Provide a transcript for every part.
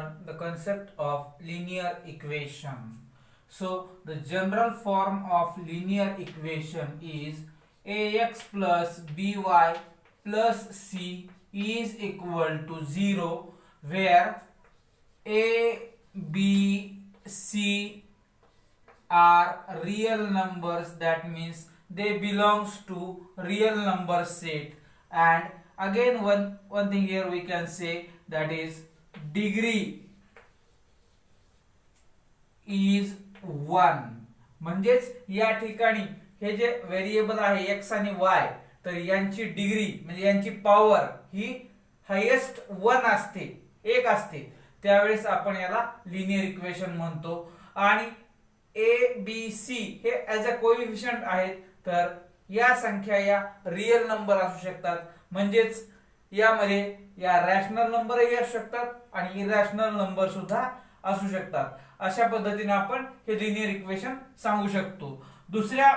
learn the concept of linear equation. So the general form of linear equation is ax plus by plus c is equal to 0, where a, b, c are real numbers, that means they belongs to real number set. And again one thing here we can say, that is degree is 1. म्हणजेच या ठिकाणी हे जे variable आहे x आणि y, तर यांची degree म्हणजे यांची power ही highest 1 असते, 1 असते, त्यावेळेस आपण याला लिनियर इक्वेशन म्हणतो. आणि ए बी सी हे ऍज अ कोएफिशिएंट आहेत, तर या संख्या या रियल नंबर असू शकतात. म्हणजेच यामध्ये या रॅशनल नंबरही असू शकतात आणि इरॅशनल नंबर सुद्धा असू शकतात. अशा पद्धतीने आपण हे लिनियर इक्वेशन सांगू शकतो. दुसऱ्या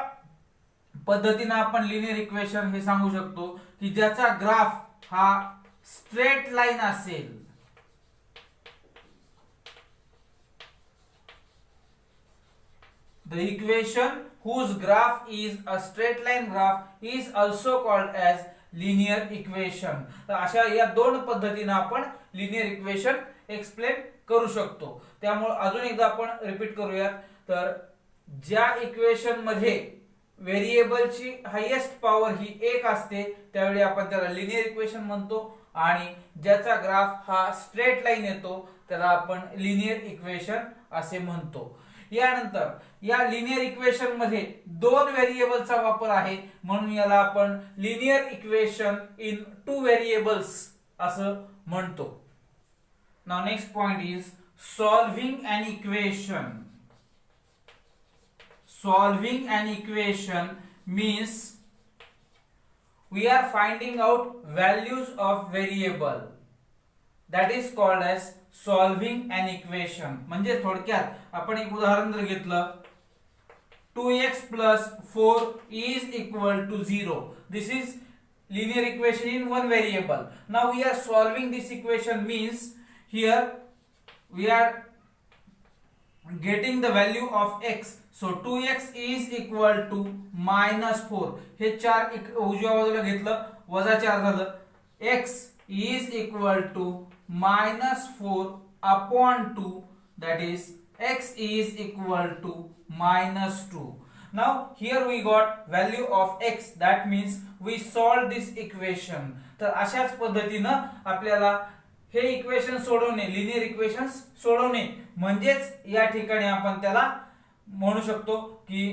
पद्धतीने आपण लिनियर इक्वेशन हे सांगू शकतो की ज्याचा ग्राफ हा स्ट्रेट लाईन असेल. The equation whose graph is a straight line graph is also called as linear equation. तर अशा या दोन पद्धतीने आपण लिनियर इक्वेशन एक्सप्लेन करू शकतो. त्यामुळे अजून एकदा आपण रिपीट करूयात. तर ज्या इक्वेशन मध्ये व्हेरिएबलची हायेस्ट पॉवर ही 1 असते, त्यावेळी आपण त्याला लिनियर इक्वेशन म्हणतो. आणि ज्याचा ग्राफ हा स्ट्रेट लाईन येतो, त्याला आपण लिनियर इक्वेशन असे म्हणतो. यानंतर या लिनियर इक्वेशन मध्ये दोन व्हेरिएबलचा वापर आहे, म्हणून याला आपण linear equation in two variables असं म्हणतो. Now next point is solving an equation. Solving an equation means we are finding out values of variable. That is called as solving an equation. म्हणजे थोडक्यात आपण एक उदाहरण जर घेतलं, 2x plus 4 is equal to 0. This is linear equation in one variable. Now we are solving this equation means here we are getting the value of x. So 2x is equal to -4. हे 4 उजव्या बाजूला घेतलं, वजा 4 झालं. x is equal to -4 upon 2, that is x is equal to -2. Now here we got value of x, that means we solved this equation. तर अशाच पद्धतीनं आपल्याला हे equation सोडवणे, लिनियर इक्वेशन्स सोडवणे, म्हणजेच या ठिकाणी आपण त्याला म्हणू शकतो की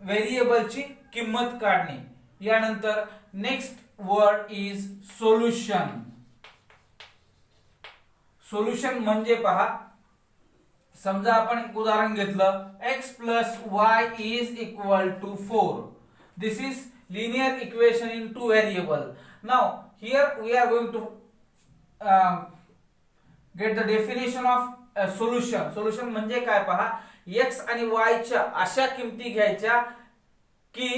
व्हेरिएबलची किंमत काढणे. यानंतर next word is solution. Solution म्हणजे पहा, समजा आपण एक उदाहरण घेतलं, x plus y is equal to 4. This is linear equation in two variable. Now here we are going to get the definition of a solution. Solution म्हणजे काय पहा, x आणि y च्या अशा किमती घ्यायच्या की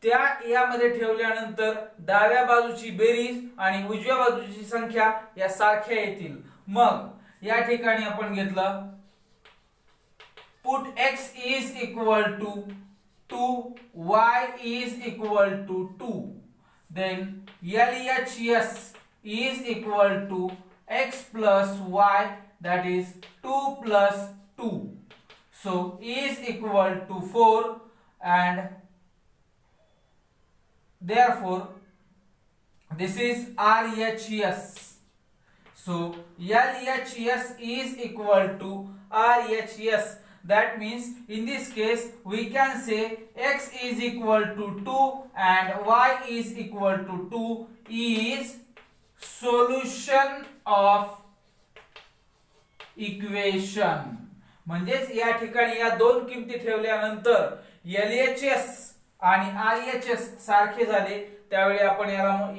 त्या यामध्ये ठेवल्यानंतर डाव्या बाजूची बेरीज आणि उजव्या बाजूची संख्या या सारख्या येतील. मग या ठिकाणी आपण घेतलं, put x is equal to 2, y is equal to 2, then LHS is equal to x plus y, that is 2 plus 2. So is equal to 4, and therefore this is RHS. So LHS is equal to RHS. That means in this case we can say x is equal to 2 and y is equal to 2 is solution of equation. म्हणजेच या ठिकाणी या दोन किमती ठेवल्यानंतर LHS आणि RHS सारखे झाले, त्यावेळी आपण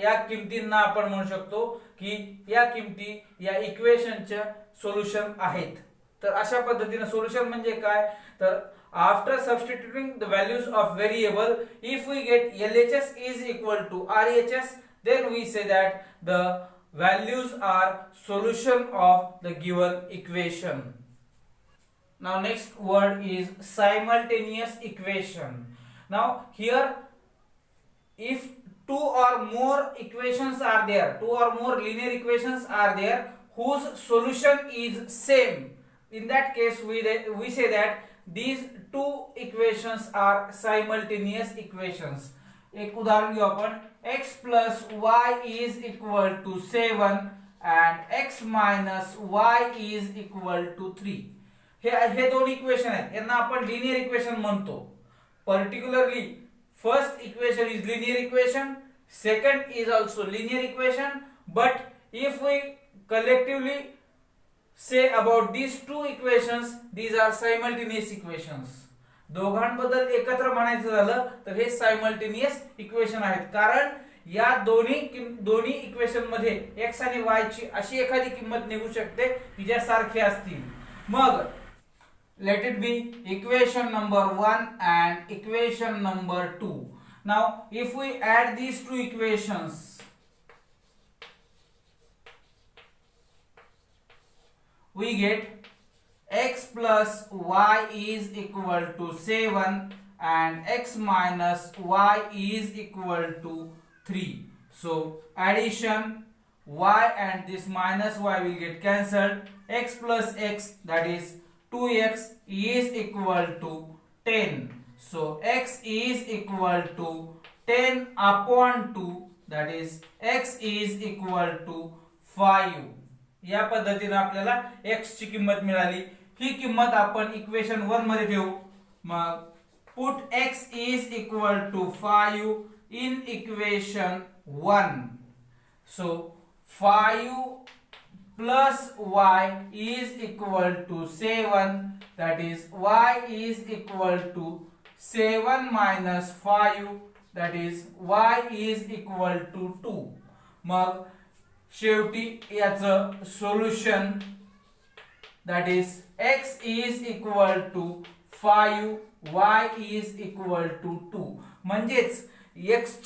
या किमतींना आपण म्हणू शकतो की या किमती या इक्वेशनच्या सोल्युशन आहेत. तर अशा पद्धतीने सोल्युशन म्हणजे काय, तर after substituting the values of variable, if we get LHS is equal to RHS, then we say that the values are solution of the given equation. Now next word is simultaneous equation. Now here, if two or more equations are there, two or more linear equations are there whose solution is same, in that case we say that these two equations are simultaneous equations. एक उदाहरण घेऊ आपण, x plus y is equal to 7 and x minus y is equal to 3. हे दोन equation आहेत, यांना आपण linear equation म्हणतो. Particularly first equation is linear equation, second is also linear equation, but if we collectively say about these two equations, these are simultaneous equations. दोघांबद्दल एकत्र म्हणायचं झालं तर हे simultaneous equation आहेत, कारण या दोन्ही इक्वेशन मध्ये x आणि y ची अशी एखादी किंमत निघू शकते की ज्या सारख्या असतील. मग let it be equation number 1 and equation number 2. Now if we add these two equations, we get x plus y is equal to 7 and x minus y is equal to 3. So addition, y and this minus y will get cancelled. X plus x, that is 2x, is equal to 10. So x is equal to 10 upon 2, that is x is equal to 5. या पद्धतीने आपल्याला x ची किंमत मिळाली. ही किंमत आपण equation 1 मध्ये ठेवू. मग put x is equal to 5 in equation 1. So 5 plus y is equal to 7, that is y is equal to 7 minus 5, that is y is equal to 2. मग शेवटी याचं solution, that is x is equal to 5, y is equal to 2. म्हणजेच x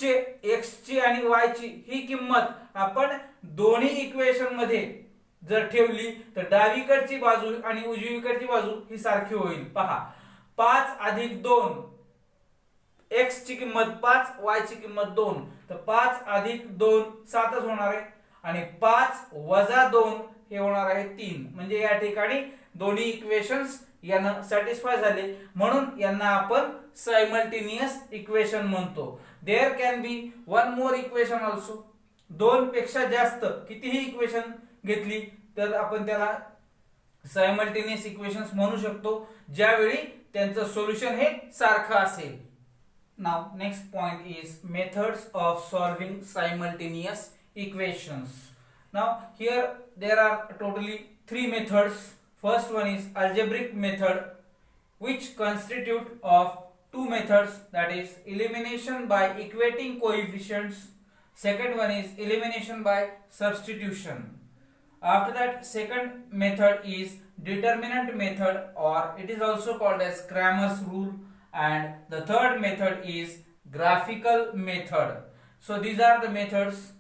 ची आणि y ची ही किंमत आपण दोन्ही equation मध्ये जर ठेवली तर डावीकडची बाजू आणि उजवीकडची बाजू ही सारखी होईल. पहा, 5 अधिक 2, x ची किंमत 5, y ची किंमत 2, तर 5 अधिक 2 7च होणार आहे आणि 5 वजा 2 हे होणार आहे 3. म्हणजे या ठिकाणी दोन्ही इक्वेशन्स यांना सॅटिस्फाय झाले, म्हणून यांना आपण सायमल्टेनियस इक्वेशन म्हणतो. There can be one more equation also. दोन पेक्षा जास्त कितीही इक्वेशन घेतली तर आपण त्याला सायमल्टेनियस इक्वेशन्स म्हणू शकतो, ज्यावेळी त्यांचं सोल्युशन हे सारखं असेल. Now next point is methods of solving simultaneous equations. Now here there are totally 3 methods. First one is algebraic method, which constitute of 2 methods, that is elimination by equating coefficients. Second one is elimination by substitution. After that, second method is determinant method, or it is also called as Cramer's rule, and the third method is graphical method. So these are the methods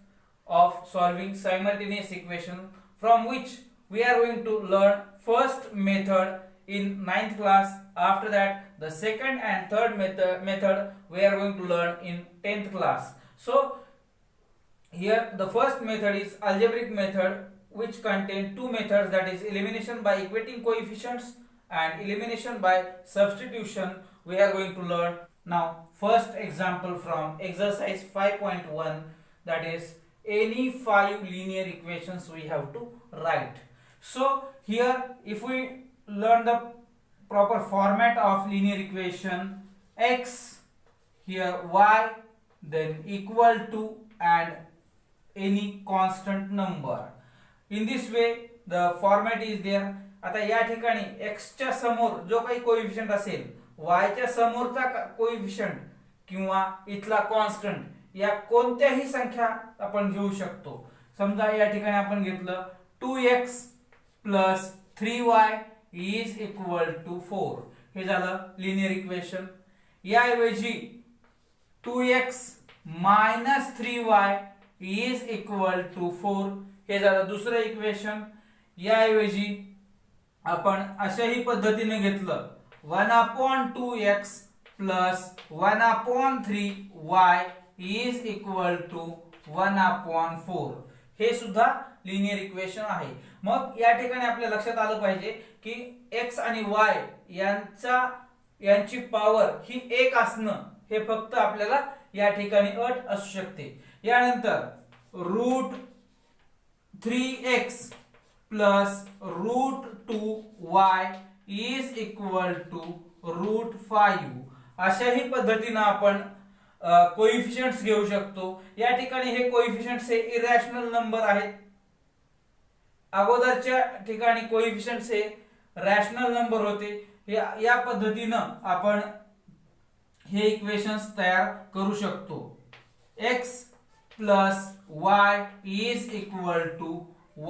of solving simultaneous equation, from which we are going to learn first method in 9th class. After that, the second and third method we are going to learn in 10th class. So here the first method is algebraic method, which contain 2 methods, that is elimination by equating coefficients and elimination by substitution. We are going to learn now. First example from exercise 5.1, that is any 5 linear equations we have to write. So here if we learn the proper format of linear equation, x, here y, then equal to and any constant number. In this way the format is there. आता या ठिकाणी x च्या समोर जो काही coefficient असेल, y च्या समोरचा कोएफिशिएंट किंवा इथला कॉन्स्टंट, या कोणत्याही संख्या आपण घेऊ शकतो. समजा या ठिकाणी आपण घेतलं 2x plus 3y is equal to 4. हे झालं लिनियर इक्वेशन. या ऐवजी 2x minus 3y is equal to 4 हे झालं दुसरं इक्वेशन. याऐवजी आपण अशाही पद्धतीने घेतलं 1/2x plus 1/3y is equal to 1/4. हे सुद्धा लिनियर इक्वेशन आहे. मग या ठिकाणी आपल्या लक्षात आलं पाहिजे की x आणि y यांची पॉवर ही 1 असणं हे फक्त आपल्याला या ठिकाणी अट असू शकते. यानंतर √3x plus √2y is equal to √5. अशाही पद्धतीने आपण कोइफिशियंट्स घेऊ शकतो. या ठिकाणी हे कोइफिशियंट्स हे इरॅशनल नंबर आहेत. अगोदरच्या ठिकाणी कोइफिशियंट्स हे रॅशनल नंबर होते. या पद्धतीनं आपण हे इक्वेशन्स तयार करू शकतो. x plus y is equal to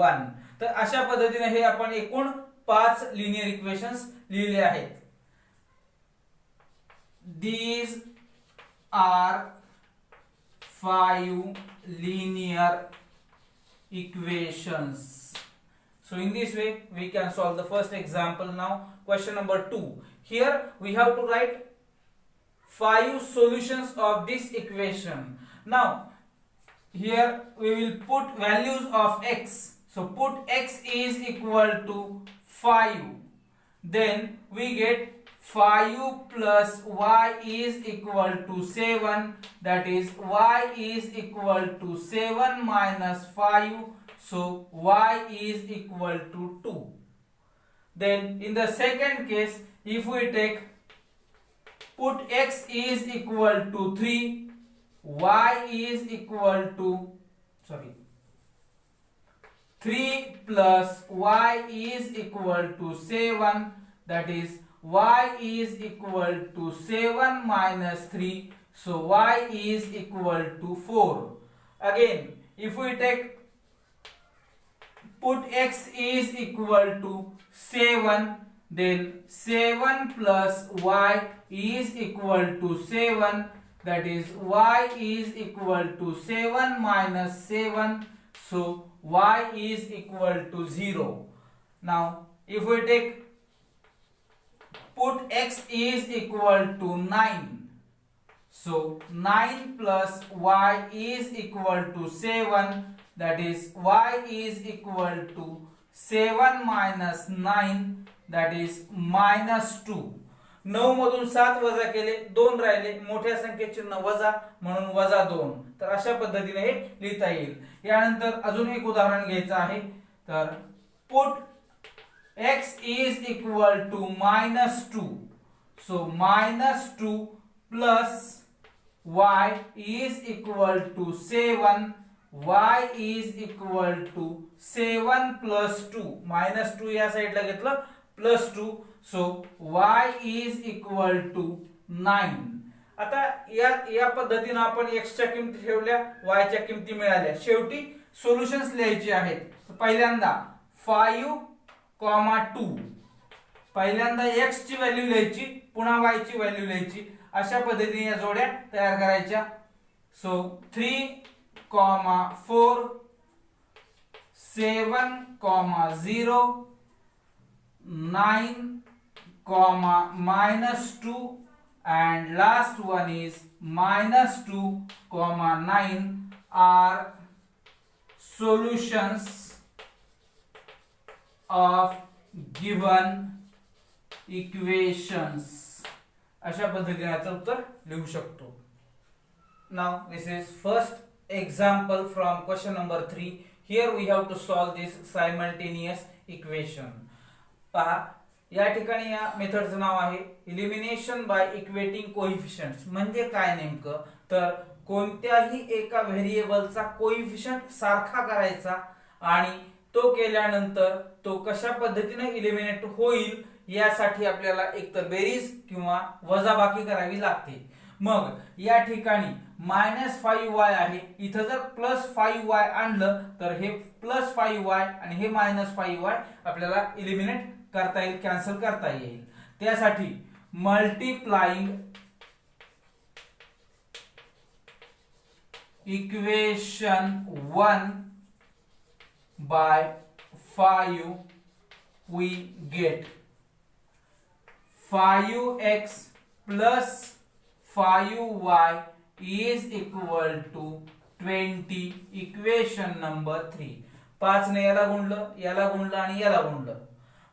1. तर अशा पद्धतीने हे आपण एकूण 5 लिनियर इक्वेशन्स लिहिले आहेत. These are 5 linear equations. So in this way we can solve the first example. Now question number 2. Here we have to write 5 solutions of this equation. Now here we will put values of x. So put x is equal to 5. Then we get 5 plus y is equal to 7. That is y is equal to 7 minus 5. So y is equal to 2. Then in the second case, if we take put x is equal to 3, y is equal to 3 plus y is equal to 7. That is y is equal to 7 minus 3. So y is equal to 4. Again, if we take put x is equal to 7, then 7 plus y is equal to 7. That is y is equal to 7 minus 7. So y is equal to 0. Now if we take put x is equal to 9. So 9 plus y is equal to 7. That is y is equal to 7 minus 9. That is minus 2. 9 मधून 7 वजा केले 2 राहिले. मोठ्या संख्येचे चिन्ह वजा म्हणून वजा 2. तर अशा पद्धतीने हे लिहिता येईल. यानंतर अजून एक उदाहरण घ्यायचं आहे. तर put x is equal to minus 2. So minus 2 plus y is equal to 7. y is equal to 7 plus 2. minus 2 या साइडला घेतलं plus 2. So y is equal to 9. आता या पद्धतीने आपण x च्या किमती ठेवल्या, y च्या किमती मिळाल्या. शेवटी सोल्युशन्स लिहायचे आहेत. पहिल्यांदा 5, 2. पहिल्यांदा x ची व्हॅल्यू लिहायची, पुन्हा y ची व्हॅल्यू लिहायची. अशा पद्धतीने या जोड्या तयार करायच्या. सो 3, 4, 7, 0, 9, minus 2, and last one is minus 2, 9 are solutions of given equations. अशा पद्धतीने याचं उत्तर लिहू शकतो. Now this is first example from question number 3. Here we have to solve this simultaneous equation. पहा या ठिकाणी या मेथडचं नाव आहे एलिमिनेशन बाय इक्वेटिंग कोइफिशियंट्स. म्हणजे काय नेमकं, तर कोणत्याही एका व्हेरिएबलचा कोइफिशियंट सारखा करायचा आणि तो केल्यानंतर तो कशा पद्धतीने इलिमिनेट होईल यासाठी आपल्याला एकतर बेरीज किंवा वजाबाकी करावी लागते. मग या ठिकाणी -5y आहे, इथं जर +5y आणलं तर हे +5y आणि हे -5y आपल्याला इलिमिनेट करता येईल, कॅन्सल करता येईल. त्यासाठी multiplying equation 1 by 5 we get 5x plus 5y is equal to 20. Equation number 3. 5 ने याला गुणलं आणि याला गुणलं.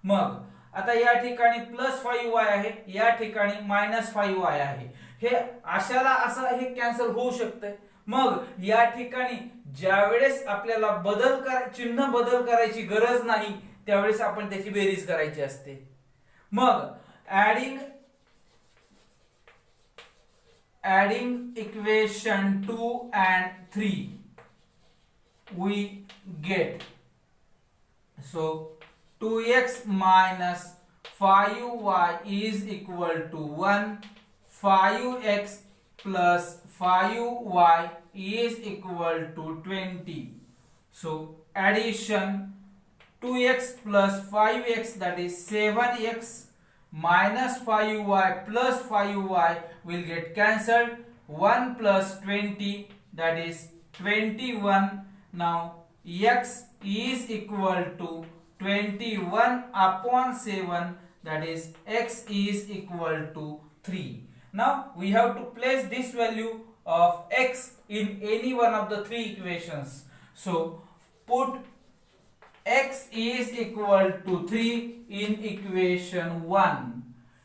मग आता या ठिकाणी प्लस 5y आहे, या ठिकाणी मायनस 5y आहे. हे अशाला असं हे कॅन्सल होऊ शकते. मग या ठिकाणी ज्या वेळेस आपल्याला चिन्ह बदल करायची गरज नाही त्यावेळेस आपण त्याची बेरीज करायची असते. मग adding equation 2 and 3 we get so 2x minus 5y is equal to 1. 5x plus 5y is equal to 20. So addition 2x plus 5x, that is 7x, minus 5y plus 5y will get cancelled. 1 plus 20, that is 21. Now x is equal to 21 upon 7, that is x is equal to 3. Now we have to place this value of x in any one of the three equations. So put x is equal to 3 in equation 1.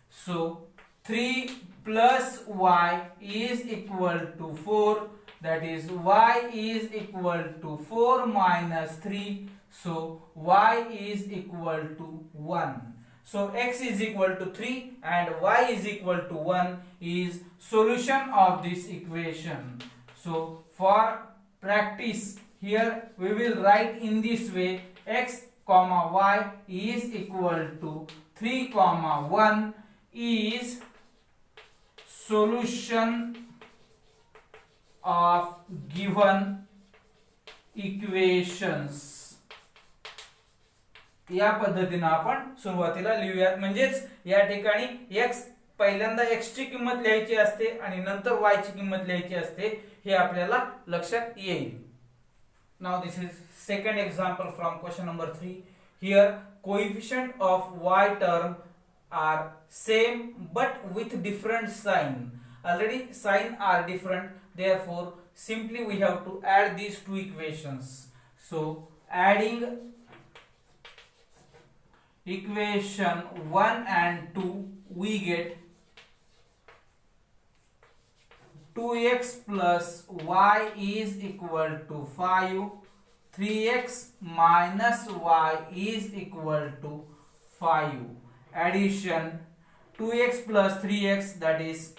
So 3 plus y is equal to 4, that is y is equal to 4 minus 3. So y is equal to 1. So x is equal to 3 and y is equal to 1 is solution of this equation. So for practice, here we will write in this way: x comma y is equal to 3 comma 1 is solution of given equations. या पद्धतीने आपण सुरुवातीला लिहूयात. म्हणजेच या ठिकाणी x पहिल्यांदा x ची किंमत लिहायची असते आणि नंतर y ची किंमत लिहायची असते, हे आपल्याला लक्षात येईल. Now this is second example from question number 3. Here coefficient of y term are same but with different sign. Already sign are different, therefore simply we have to add these two equations. So adding equation 1 and 2 we get 2x plus y is equal to 5. 3x minus y is equal to 5. Addition 2x plus 3x, that is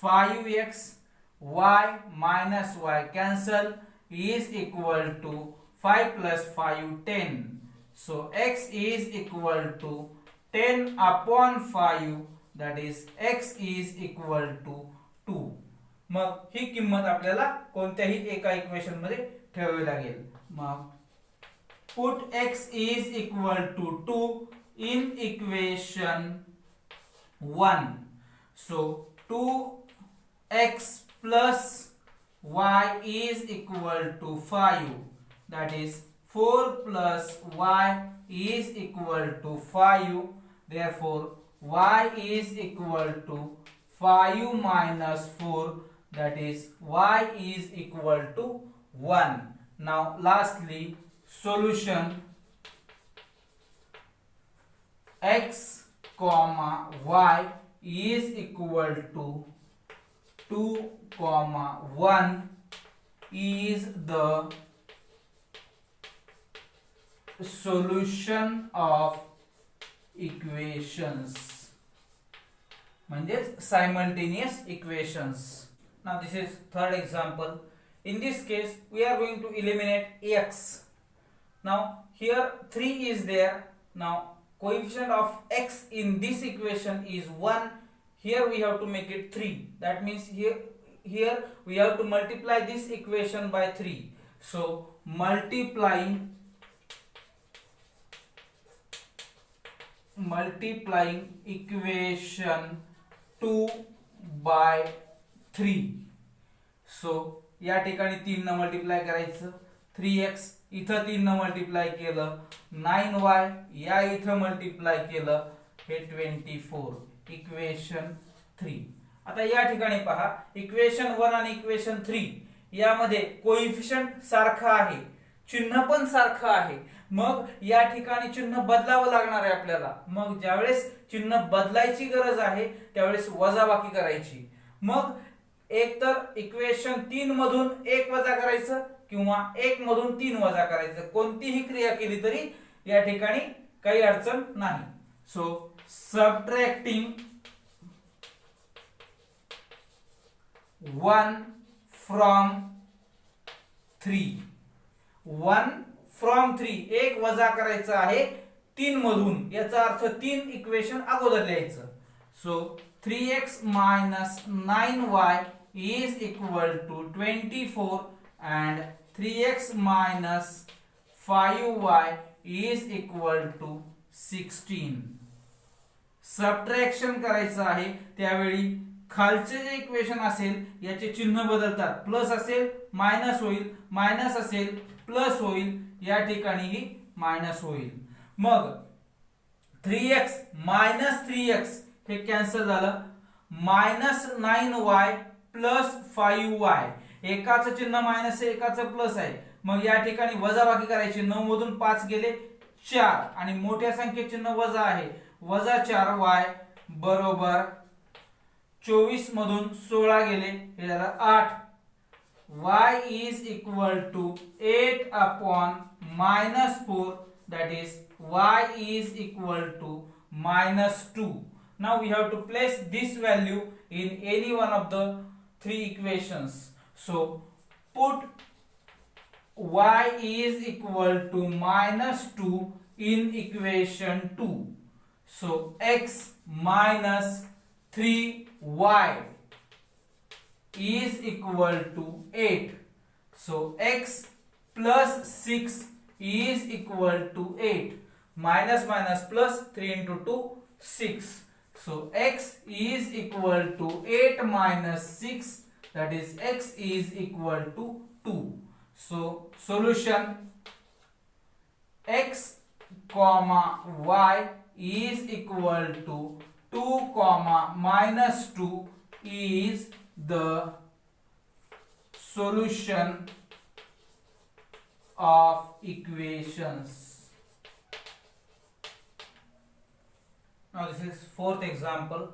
5x, y minus y cancel, is equal to 5 plus 5 10. So x is equal to 10 upon 5, that is x is equal to 2. मग ही किंमत आपल्याला कोणत्याही एका equation मध्ये ठेवावी लागेल. मग put x is equal to 2 in equation 1. So 2x plus y is equal to 5, that is 4 plus y is equal to 5. Therefore y is equal to 5 minus 4, that is y is equal to 1. Now lastly solution x comma y is equal to 2 comma 1 is the solution of equations, म्हणजेच simultaneous equations. Now this is third example. In this case we are going to eliminate x. Now here 3 is there. Now coefficient of x in this equation is 1. Here we have to make it 3. That means here we have to multiply this equation by 3. So multiplying equation 2 by 3. So या ठिकाणी 3 न multiply करायचं. 3x इथं 3 न multiply केलं 9y, या इथं multiply केलं हे 24, इक्वेशन 3. आता या ठिकाणी पहा, इक्वेशन 1 आणि इक्वेशन 3 यामध्ये कोइफिशियंट सारखा आहे, चिन्ह पण सारखं आहे. मग या ठिकाणी चिन्ह बदलावं लागणार आहे आपल्याला. मग ज्यावेळेस चिन्ह बदलायची गरज आहे त्यावेळेस वजाबाकी करायची. मग एक तर इक्वेशन 3 मधून 1 वजा करायचं किंवा 1 मधून 3 वजा करायचं. कोणतीही क्रिया केली तरी या ठिकाणी काही अडचण नाही. सो सबट्रॅक्टिंग 1 फ्रॉम 3, 1 फ्रॉम 3, 1 वजा करायचं आहे 3 मधून, याचा अर्थ 3 इक्वेशन अगोदर लिहायचं. सो 3x minus 9y is equal to 24 and 3x minus 5y is equal to 16. Subtraction करायचं आहे त्यावेळी खालचे जे इक्वेशन असेल याचे चिन्ह बदलतात. प्लस असेल मायनस होईल, मायनस असेल प्लस होईल, या ठिकाणीही मायनस होईल. मग 3x मायनस 3x हे कॅन्सल झालं, मायनस 9y प्लस 5y, एकाचं चिन्ह मायनस आहे एकाचं प्लस आहे. मग या ठिकाणी वजाबाकी करायची. 9 मधून 5 गेले 4 आणि मोठ्या संख्येचे चिन्ह वजा आहे, वजा 4y बरोबर 24 मधून 16 गेले हे झालं 8. y is equal to 8 upon minus 4, that is y is equal to minus 2. Now we have to place this value in any one of the 3 equations. So put y is equal to minus 2 in equation 2. So x minus 3y is equal to 8. So x plus 6 is equal to 8. Minus minus plus 3 into 2, 6. So x is equal to 8 minus 6, that is x is equal to 2. So solution x comma y is equal to 2 comma minus 2 is the solution of equations. Now this is fourth example.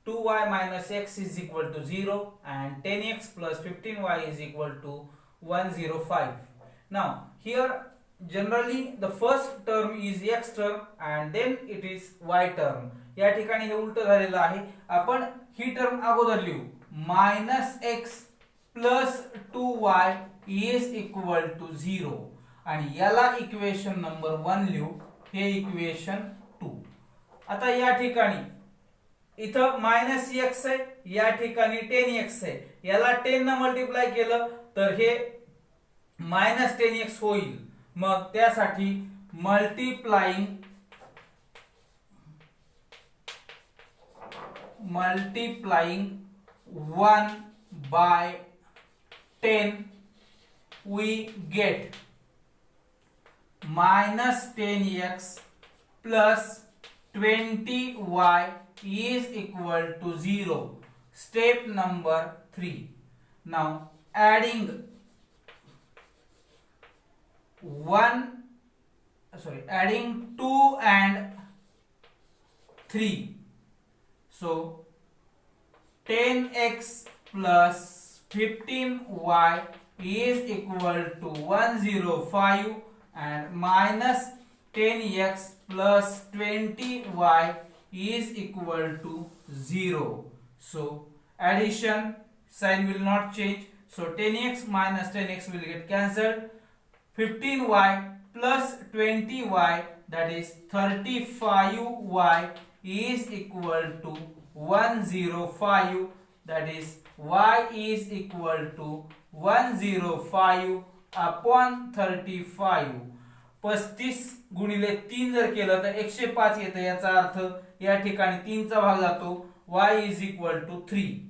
2y minus x is equal to 0 and 10x plus 15y is equal to 105. Now here generally the first term is x term and then it is y term. या ठिकाणी हे उलट झालेलं आहे. आपण ही term अगोदर लिहू, minus x plus 2y is equal to 0 आणि याला इक्वेशन नंबर 1 लिहू, हे इक्वेशन 2. आता या ठिकाणी इथं मायनस एक्स आहे, या ठिकाणी 10x आहे. याला 10 न मल्टिप्लाय केलं तर हे मायनस 10x होईल. मग त्यासाठी multiplying 1 by 10 we get minus 10x plus 20y is equal to 0. Step number 3. Now adding 2 and 3. So 10x plus 15y is equal to 105 and minus 10x plus 20y is equal to 0. So addition sign will not change. So 10x minus 10x will get cancelled. 15y plus 20y, that is 35y is equal to 105, that is y is equal to 105 upon 35. 35 गुणिले 3 जर केलं तर 105 येतं. याचा अर्थ या ठिकाणी 3 चा भाग जातो, y is equal to 3.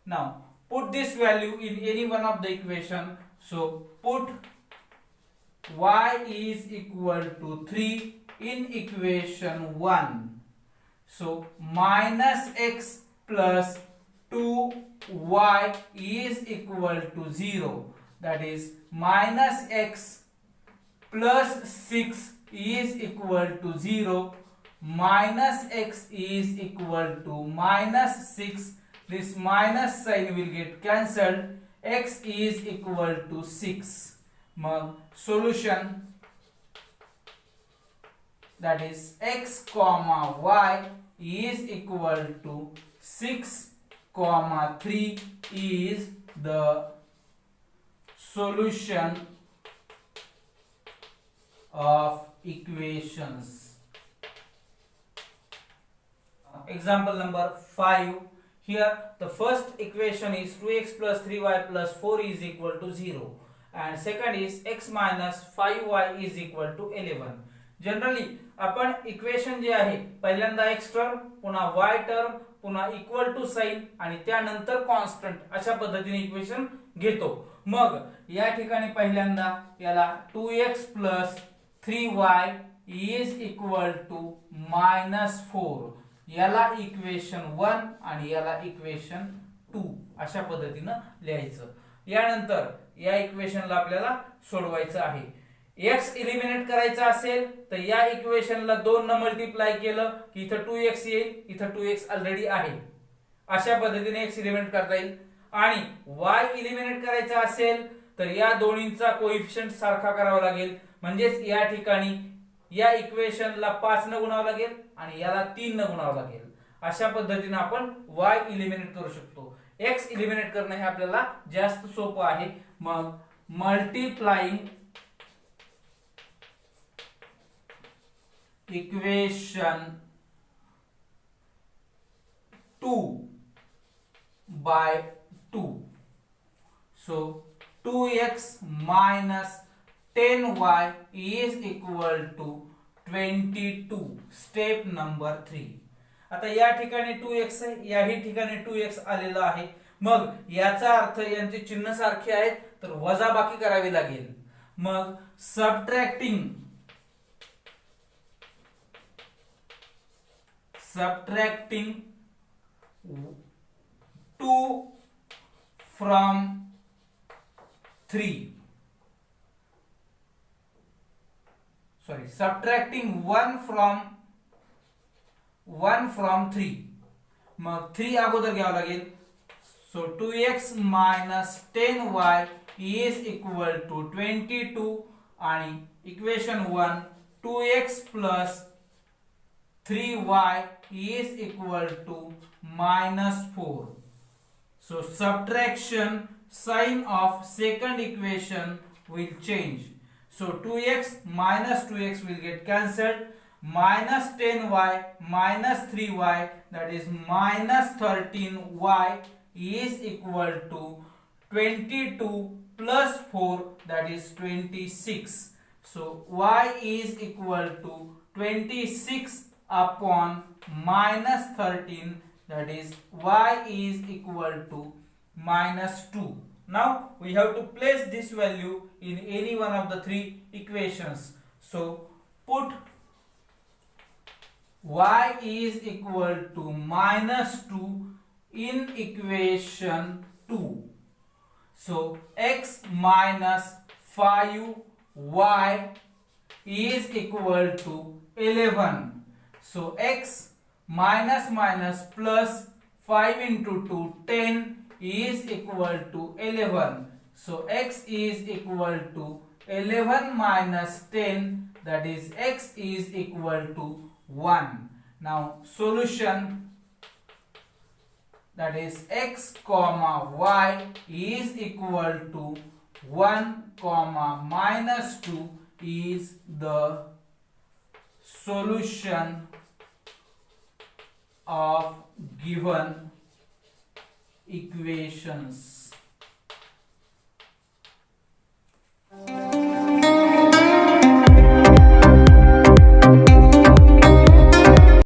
Now put this value in any one of the equation. So put y is equal to 3 in equation 1. So minus x plus 2y is equal to 0. That is minus x plus 6 is equal to 0. Minus x is equal to minus 6. This minus sign will get cancelled. X is equal to 6. Solution, that is x comma y is equal to 6 comma 3 is the solution of equations. Example number 5. Here the first equation is 2x plus 3y plus 4 is equal to 0 and second is x minus 5y is equal to 11. Generally आपण equation जे आहे पहिल्यांदा x term पुन्हा y term पुन्हा equal to sign आणि त्यानंतर constant अशा पद्धतीने equation घेतो. मग या ठिकाणी पहिल्यांदा याला 2x plus 3y is equal to -4 याला इक्वेशन 1 आणि याला इक्वेशन 2 अशा पद्धतीने लिहायचं. यानंतर या इक्वेशनला आपल्याला सोडवायचं आहे. x एलिमिनेट करायचा असेल तर या इक्वेशनला 2 ने मल्टिप्लाय केलं की इथं 2x येईल, इथं 2x ऑलरेडी आहे. अशा पद्धतीने x एलिमिनेट करता येईल. आणि y एलिमिनेट करायचा असेल तर या दोन्हींचा कोएफिशिएंट सारखा करावा लागेल. म्हणजेच या ठिकाणी या इक्वेशनला 5 ने गुणावं लागेल आणि याला 3 ने गुणावं लागेल. अशा पद्धतीने आपण y एलिमिनेट करू शकतो. x एलिमिनेट करणे हे आपल्याला जास्त सोपं आहे. मग multiplying equation 2 by 2. So 2x minus 10y is equal to 22. Step number 3. आता या ठिकाणी 2x आहे, याही ठिकाणी 2x आलेला आहे. मग याचा अर्थ यांचे चिन्ह सारखे आहेत तर वजाबाकी करावी लागेल. मग subtracting 2 from 3. Sorry, subtracting 1 from 3. मग 3 अगोदर घ्यावं लागेल. So 2x minus 10y is equal to 22 आणि equation 1 2x plus 3y is equal to -4. So subtraction sign of second equation will change. So 2x minus 2x will get cancelled. Minus 10y minus 3y, that is minus 13y is equal to 22 plus 4, that is 26. So y is equal to 26 upon minus 13, that is y is equal to -2. Now we have to place this value in any one of the 3 equations. So put y is equal to -2 in equation 2. So x minus 5y is equal to 11. So x minus minus plus 5 into 2 10 is equal to 11. So x is equal to 11 minus 10, that is x is equal to 1. Now solution, that is x comma y is equal to 1 comma -2 is the solution of given equations.